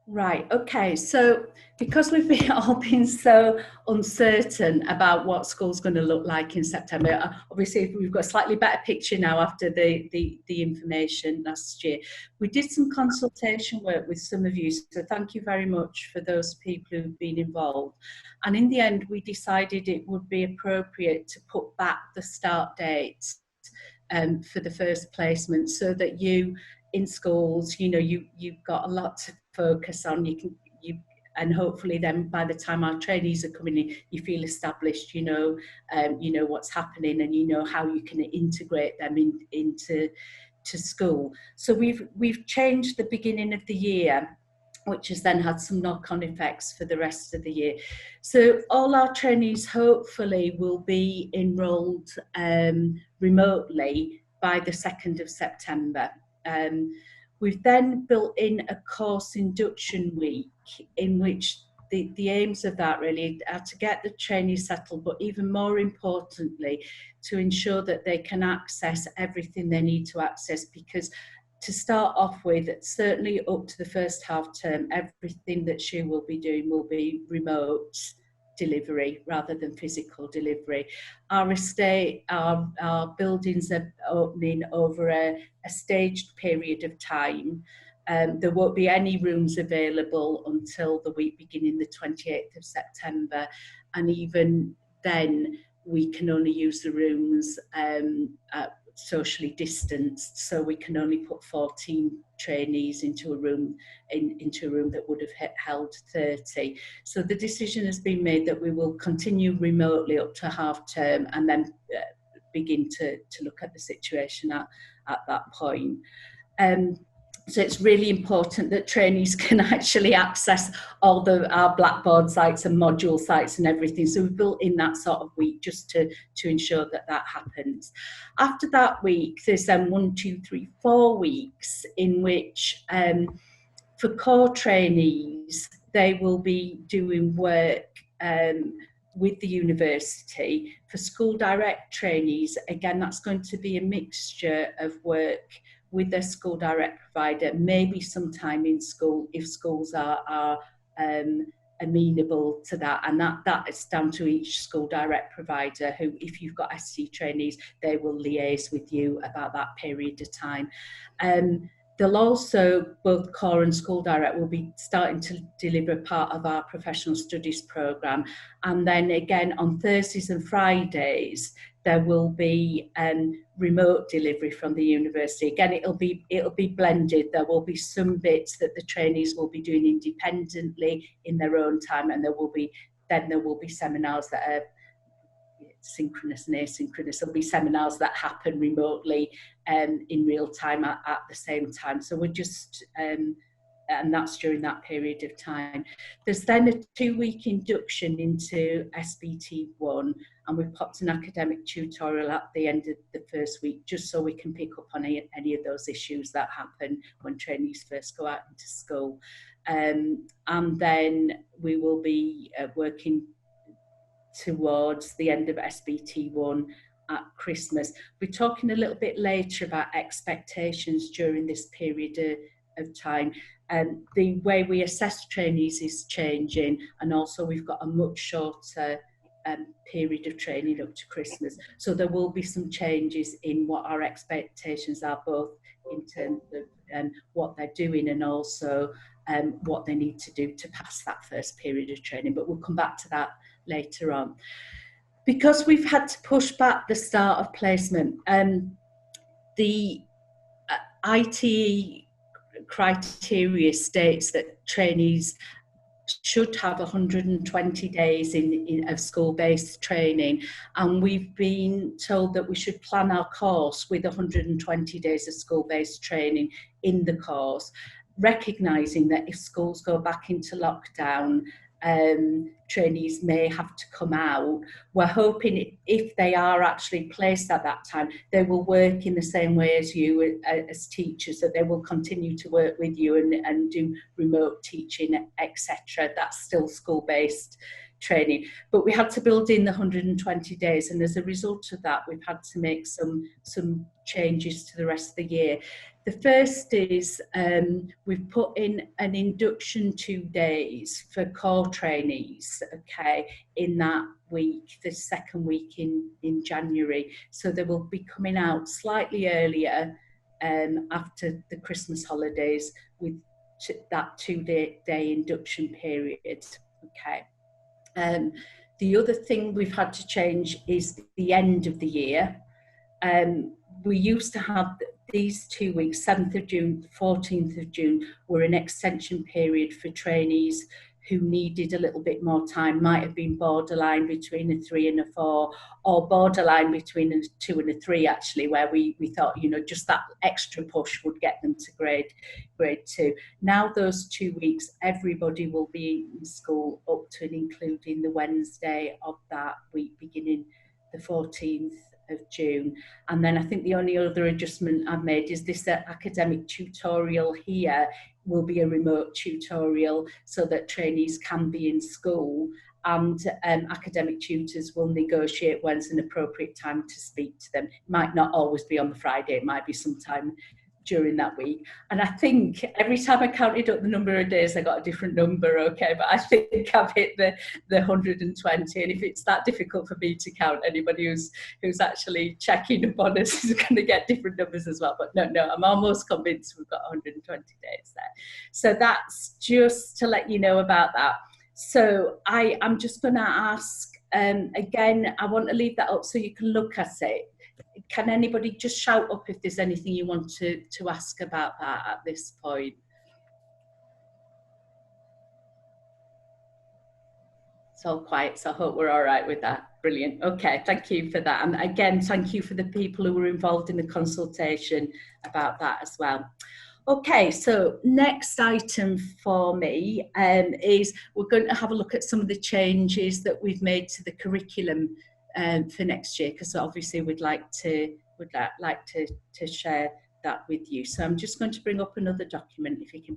Right, okay. So because we've been all been so uncertain about what school's going to look like in September, obviously we've got a slightly better picture now after the information last year. We did some consultation work with some of you, so thank you very much for those people who've been involved. And in the end, we decided it would be appropriate to put back the start date for the first placement, so that you in schools, you've got a lot to focus on. And hopefully then by the time our trainees are coming in, you feel established, you know what's happening, and you know how you can integrate them into school. So we've changed the beginning of the year, which has then had some knock-on effects for the rest of the year. So all our trainees hopefully will be enrolled remotely by the 2nd of September. We've then built in a course induction week, in which the aims of that really are to get the trainees settled, but even more importantly, to ensure that they can access everything they need to access, because to start off with, certainly up to the first half term, everything that she will be doing will be remote delivery rather than physical delivery. Our estate, our buildings are opening over a staged period of time. There won't be any rooms available until the week beginning the 28th of September, and even then we can only use the rooms socially distanced, so we can only put 14 trainees into a room that would have held 30. So the decision has been made that we will continue remotely up to half term, and then begin to look at the situation at that point. So it's really important that trainees can actually access all our Blackboard sites and module sites and everything. So we've built in that sort of week just to ensure that happens. After that week, there's then 4 weeks in which for core trainees, they will be doing work with the university. For school direct trainees, again, that's going to be a mixture of work with their school direct provider, maybe sometime in school if schools are amenable to that, and that is down to each school direct provider, who, if you've got SC trainees, they will liaise with you about that period of time. They'll also, both core and school direct, will be starting to deliver part of our professional studies programme. And then again, on Thursdays and Fridays, there will be remote delivery from the university. Again, it'll be blended. There will be some bits that the trainees will be doing independently in their own time, and there will be seminars that are synchronous and asynchronous. There'll be seminars that happen remotely in real time at the same time. So we're just and that's during that period of time. There's then a 2-week induction into SBT1, and we've popped an academic tutorial at the end of the first week, just so we can pick up on any of those issues that happen when trainees first go out into school. And then we will be working towards the end of SBT1 at Christmas. We're talking a little bit later about expectations during this period of time. The way we assess trainees is changing, and also we've got a much shorter period of training up to Christmas. So there will be some changes in what our expectations are, both in terms of what they're doing and also what they need to do to pass that first period of training. But we'll come back to that later on. Because we've had to push back the start of placement, the ITE criteria states that trainees should have 120 days of school-based training, and we've been told that we should plan our course with 120 days of school-based training in the course, recognising that if schools go back into lockdown, trainees may have to come out. We're hoping if they are actually placed at that time, they will work in the same way as you as teachers, that they will continue to work with you and do remote teaching, etc. That's still school-based training. But we had to build in the 120 days, and as a result of that, we've had to make some changes to the rest of the year. The first is we've put in an induction 2 days for core trainees, okay, in that week, the second week in January. So they will be coming out slightly earlier after the Christmas holidays with that 2-day induction period, okay. The other thing we've had to change is the end of the year. We used to have these 2 weeks, 7th of June, 14th of June, were an extension period for trainees who needed a little bit more time, might have been borderline between a 3 and a 4, or borderline between a 2 and a 3, actually, where we thought, you know, just that extra push would get them to grade 2. Now those 2 weeks, everybody will be in school up to and including the Wednesday of that week, beginning the 14th of June. And then I think the only other adjustment I've made is this academic tutorial here will be a remote tutorial so that trainees can be in school, and academic tutors will negotiate when's an appropriate time to speak to them. It might not always be on the Friday, it might be sometime during that week. And I think every time I counted up the number of days, I got a different number, okay, but I think I've hit the 120, and if it's that difficult for me to count, anybody who's actually checking up on us is going to get different numbers as well. But no, I'm almost convinced we've got 120 days there. So that's just to let you know about that. So I'm just going to ask, again, I want to leave that up so you can look at it. Can anybody just shout up if there's anything you want to ask about that at this point? It's all quiet, so I hope we're all right with that. Brilliant. Okay, thank you for that. And again, thank you for the people who were involved in the consultation about that as well. Okay, so next item for me is we're going to have a look at some of the changes that we've made to the curriculum for next year, because obviously we'd like to share that with you. So I'm just going to bring up another document, if you can